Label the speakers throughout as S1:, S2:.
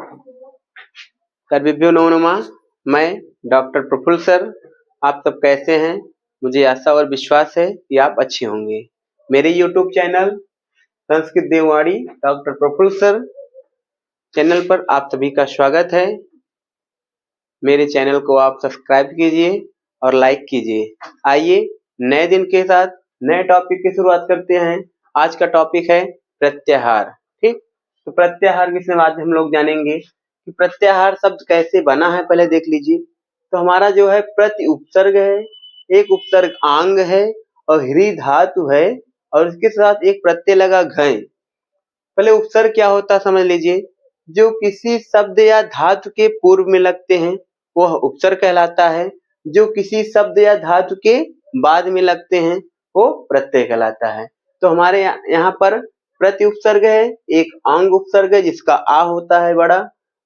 S1: सर्वेभ्यो नमो नमः। मैं doctor Praful sir, आप सब कैसे हैं? मुझे आशा और विश्वास है कि आप अच्छे होंगे। मेरे यूट्यूब चैनल संस्कृत देववाणी डॉक्टर प्रफुल्ल सर चैनल पर आप सभी का स्वागत है। मेरे चैनल को आप सब्सक्राइब कीजिए और लाइक कीजिए। आइए नए दिन के साथ नए टॉपिक की शुरुआत करते हैं। आज का टॉपिक है प्रत्याहार। ठीक, तो प्रत्याहार विषय में आज हम लोग जानेंगे कि प्रत्याहार शब्द कैसे बना है। पहले देख लीजिए, तो हमारा जो है प्रति उपसर्ग है, एक उपसर्ग आंग है और ह्री धातु है और इसके साथ एक प्रत्यय लगा घय। पहले उपसर्ग क्या होता है समझ लीजिए। जो किसी शब्द या धातु के पूर्व में लगते हैं वह उपसर्ग कहलाता है। जो किसी शब्द या धातु के बाद में लगते हैं वो प्रत्यय कहलाता है। तो हमारे यहाँ पर प्रति उपसर्ग है, एक अंग उपसर्ग है जिसका आ होता है बड़ा,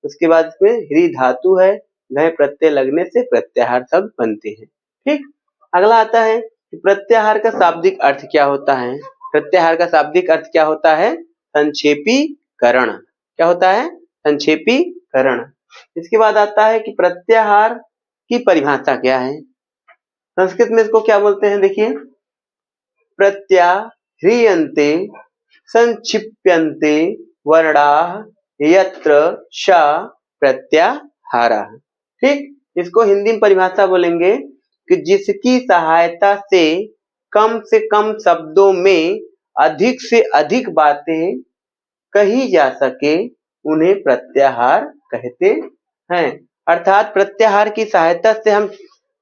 S1: उसके बाद इसमें ह्री धातु है, घय प्रत्यय लगने से प्रत्याहार शब्द बनते हैं। ठीक, अगला आता है कि प्रत्याहार का शाब्दिक अर्थ क्या होता है। प्रत्याहार का शाब्दिक अर्थ क्या होता है? संक्षेपीकरण। क्या होता है? संक्षेपीकरण। इसके बाद आता है कि प्रत्याहार की परिभाषा क्या है। संस्कृत में इसको क्या बोलते हैं? देखिए, प्रत्याह्रियन्ते संक्षिप्यन्ते वर्णाः यत्र श प्रत्याहारः। ठीक, इसको हिंदी में परिभाषा बोलेंगे कि जिसकी सहायता से कम शब्दों में अधिक से अधिक बातें कही जा सके उन्हें प्रत्याहार कहते हैं। अर्थात प्रत्याहार की सहायता से हम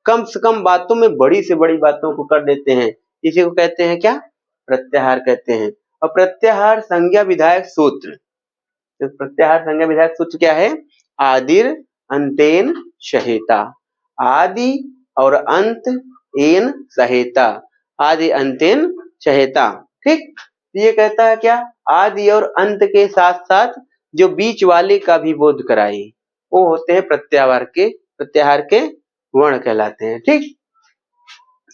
S1: कम से कम बातों में बड़ी से बड़ी बातों को कर देते हैं, इसी को कहते हैं क्या? प्रत्याहार कहते हैं। और प्रत्याहार संज्ञा विधायक सूत्र, तो प्रत्याहार संज्ञा विधायक सूत्र क्या है? आदिर अंतेन सहेता। आदि और अंत एन सहेता, आदि अंतेन सहेता। ठीक, ये कहता है क्या? आदि और अंत के साथ साथ जो बीच वाले का भी बोध कराए, वो होते हैं प्रत्याहार के वर्ण कहलाते हैं। ठीक,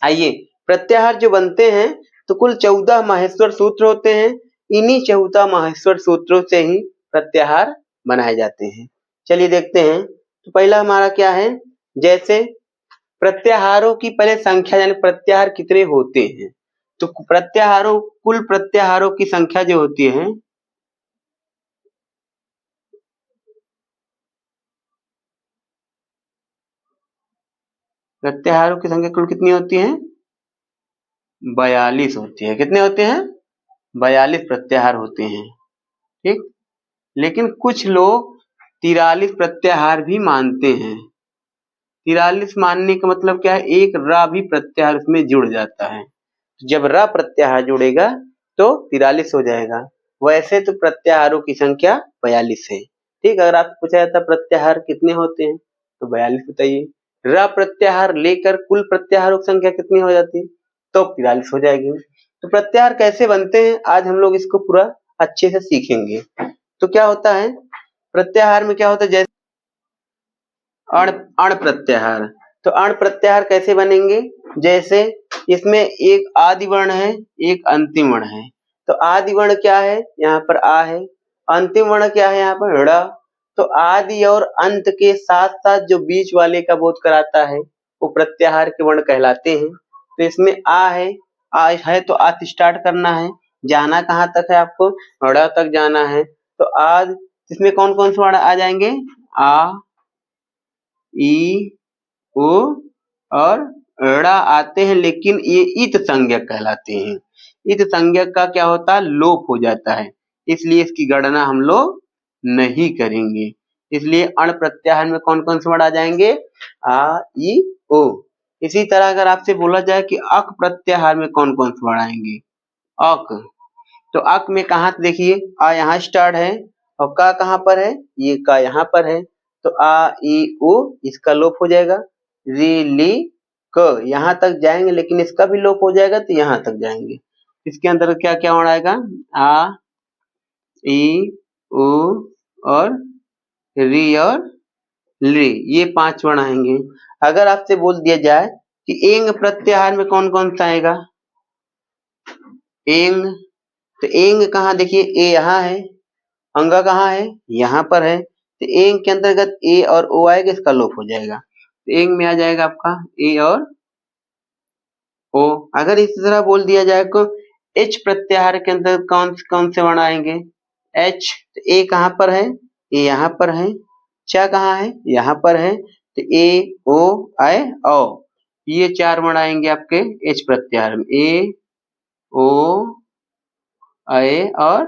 S1: आइए प्रत्याहार जो बनते हैं तो कुल 14 माहेश्वर सूत्र होते हैं। इन्हीं 14 माहेश्वर सूत्रों से ही प्रत्याहार बनाए जाते हैं। चलिए देखते हैं। तो पहला हमारा क्या है? जैसे प्रत्याहारों की पहले संख्या, यानी प्रत्याहार कितने होते हैं। तो कुल प्रत्याहारों की संख्या जो होती है, प्रत्याहारों की संख्या कुल कितनी होती है? 42 होती है। कितने होते हैं? 42 प्रत्याहार होते हैं। ठीक, लेकिन कुछ लोग 43 प्रत्याहार भी मानते हैं। 43 मानने का मतलब क्या है? एक र भी प्रत्याहार उसमें जुड़ जाता है। जब र प्रत्याहार जुड़ेगा तो 43 हो जाएगा। वैसे तो प्रत्याहारों की संख्या 42 है। ठीक, अगर आपसे पूछा जाता प्रत्याहार कितने होते हैं तो 42 बताइए। र प्रत्याहार लेकर कुल प्रत्याहारों की संख्या कितनी हो जाती है तो 43 हो जाएगी। तो प्रत्याहार कैसे बनते हैं आज हम लोग इसको पूरा अच्छे से सीखेंगे। तो क्या होता है प्रत्याहार में? क्या होता है? जैसे अण प्रत्याहार। तो अण प्रत्याहार कैसे बनेंगे? जैसे इसमें एक आदि वर्ण है, एक अंतिम वर्ण है। तो आदि वर्ण क्या है? यहाँ पर आ है। अंतिम वर्ण क्या है? यहाँ पर ड़। तो आदि और अंत के साथ साथ जो बीच वाले का बोध कराता है वो प्रत्याहार के वर्ण कहलाते हैं। तो इसमें आ है तो आ स्टार्ट करना है। जाना कहाँ तक है आपको? ड़ तक जाना है। तो आज इसमें कौन कौन से वर्ण आ जाएंगे? आ, ई, उ और ड़ आते हैं, लेकिन ये इत संज्ञक कहलाते हैं। इत संज्ञक का क्या होता है? लोप हो जाता है, इसलिए इसकी गणना हम लोग नहीं करेंगे। इसलिए अण प्रत्याहार में कौन कौन से वर्ण आ जाएंगे? आ, ई, ओ। इसी तरह अगर आपसे बोला जाए कि अक प्रत्याहार में कौन कौन से वर्ण आएंगे? अक, तो अक में कहाँ देखिए, आ यहाँ स्टार्ट है और का कहाँ पर है? ये का यहाँ पर है। तो आ, ई, उ इसका लोप हो जाएगा। री, ली, क यहाँ तक जाएंगे, लेकिन इसका भी लोप हो जाएगा तो यहाँ तक जाएंगे। इसके अंदर क्या क्या वर्ण आएगा? आ, ई, उ और री और ली, ये 5 वर्ण आएंगे। अगर आपसे बोल दिया जाए कि एंग प्रत्याहार में कौन कौन सा आएगा? एंग, तो एंग कहाँ? देखिए ए यहाँ है, अंगा कहाँ है? यहाँ पर है। तो एंग के अंतर्गत ए और ओ आएगा, इसका लोप हो जाएगा, तो एंग में आ जाएगा आपका ए और ओ। अगर इसी तरह बोल दिया जाए तो एच प्रत्याहार के अंतर्गत कौन से वर्ण आएंगे? एच, तो ए कहाँ पर है? ए यहाँ पर है। च कहाँ है? यहाँ पर है। तो ए ओ आए औ, ये 4 वर्ण आएंगे आपके एच प्रत्याहार में, ए ओ आए और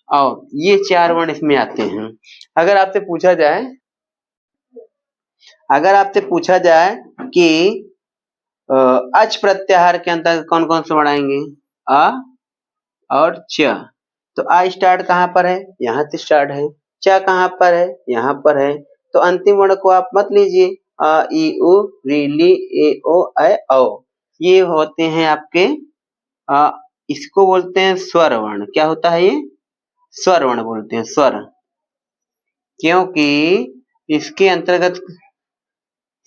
S1: औ, ये 4 वर्ण इसमें आते हैं। अगर आपसे पूछा जाए कि अच प्रत्याहार के अंतर्गत कौन कौन से वर्ण आएंगे? अ और च, तो आ स्टार्ट कहाँ पर है? यहाँ से स्टार्ट है। च कहाँ पर है? यहाँ पर है। तो अंतिम वर्ण को आप मत लीजिए, अ ई उ री ली ए ओ ऐ औ, ये होते हैं आपके इसको बोलते हैं स्वर वर्ण। क्या होता है ये? स्वर वर्ण बोलते हैं, स्वर, क्योंकि इसके अंतर्गत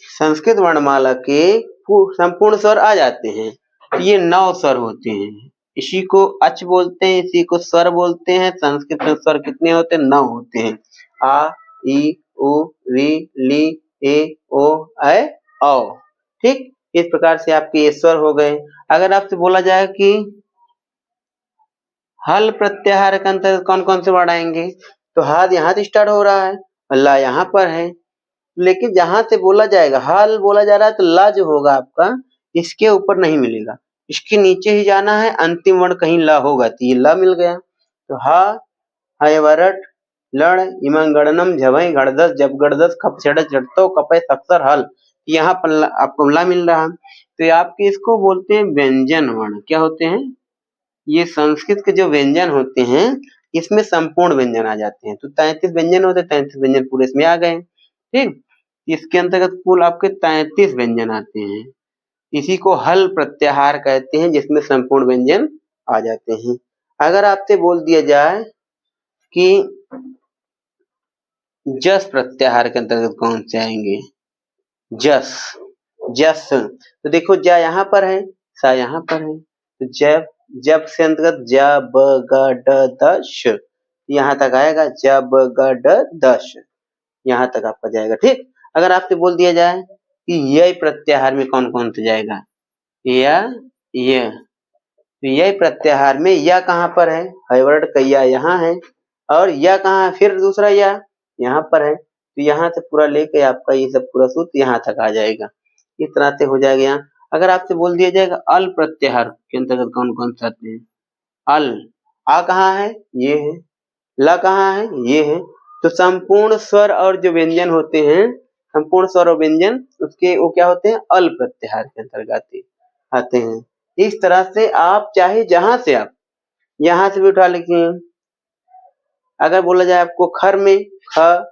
S1: संस्कृत वर्णमाला के संपूर्ण स्वर आ जाते हैं। तो ये 9 स्वर होते हैं, इसी को अच बोलते हैं, इसी को स्वर बोलते हैं। संस्कृत में स्वर कितने होते हैं? 9 होते हैं, आ ई उ री ली ए ओ ऐ औ। ठीक, इस प्रकार से आपके ये स्वर हो गए। अगर आपसे बोला जाए कि हल प्रत्याहार के अंतर्गत कौन कौन से वर्ण आएंगे, तो हाथ यहाँ से स्टार्ट हो रहा है, ला यहाँ पर है, लेकिन जहां से बोला जाएगा हल बोला जा रहा है, तो ला जो होगा आपका इसके ऊपर नहीं मिलेगा, इसके नीचे ही जाना है। अंतिम वर्ण कहीं ला होगा, तो ये ला मिल गया। तो हा हयवरट लड़ इमं गणनम झवई गणदस जब गणदस खप छड़ चढ़तो कपय सक्सर हल, यहाँ पर आपको ला मिल रहा। तो ये आपके इसको बोलते हैं व्यंजन वर्ण। क्या होते हैं? ये संस्कृत के जो व्यंजन होते हैं, इसमें संपूर्ण व्यंजन आ जाते हैं। तो 33 व्यंजन होते हैं, 33 व्यंजन पूरे इसमें आ गए। ठीक, इसके अंतर्गत कुल आपके 33 व्यंजन आते हैं। इसी को हल प्रत्याहार कहते हैं, जिसमें संपूर्ण व्यंजन आ जाते हैं। अगर आपसे बोल दिया जाए कि जस प्रत्याहार के अंतर्गत कौन से आएंगे? जस, जस, तो देखो जा यहाँ पर है, सा यहाँ पर है, तो जब से अंतर्गत ज ब ग ड द श, यहाँ तक आएगा, ज ब ग ड द श, यहाँ तक आपका जाएगा। ठीक, अगर आपसे बोल दिया जाए कि यय प्रत्याहार में कौन कौन से जाएगा? य, तो यय प्रत्याहार में या कहाँ पर है? हयवर्ड का या यहाँ है, और या कहाँ है? फिर दूसरा या यहाँ पर है, तो यहाँ से पूरा लेके आपका ये सब पूरा सूत्र यहाँ तक आ जाएगा। इस तरह से हो जाएगा यहाँ। अगर आपसे बोल दिया जाएगा अल प्रत्याहार के अंतर्गत कौन कौन से आते हैं? अल, आ कहाँ है? ये है। ला कहाँ है? ये है। तो संपूर्ण स्वर और जो व्यंजन होते हैं, संपूर्ण स्वर और व्यंजन उसके वो क्या होते हैं? अल प्रत्याहार के अंतर्गत आते हैं। इस तरह से आप चाहे जहां से आप यहाँ से भी उठा लिखिए। अगर बोला जाए आपको खर में, ख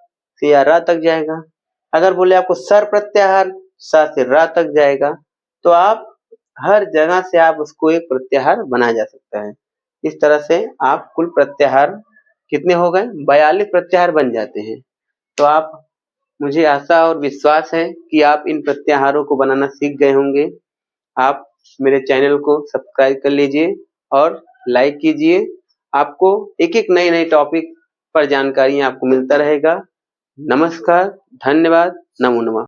S1: से या रा तक जाएगा। अगर बोले आपको सर प्रत्याहार, सा से रा तक जाएगा। तो आप हर जगह से आप उसको एक प्रत्याहार बनाया जा सकता है। इस तरह से आप कुल प्रत्याहार कितने हो गए? 42 प्रत्याहार बन जाते हैं। तो आप, मुझे आशा और विश्वास है कि आप इन प्रत्याहारों को बनाना सीख गए होंगे। आप मेरे चैनल को सब्सक्राइब कर लीजिए और लाइक कीजिए। आपको एक एक नए नए टॉपिक पर जानकारी आपको मिलता रहेगा। नमस्कार, धन्यवाद, नमो नमः।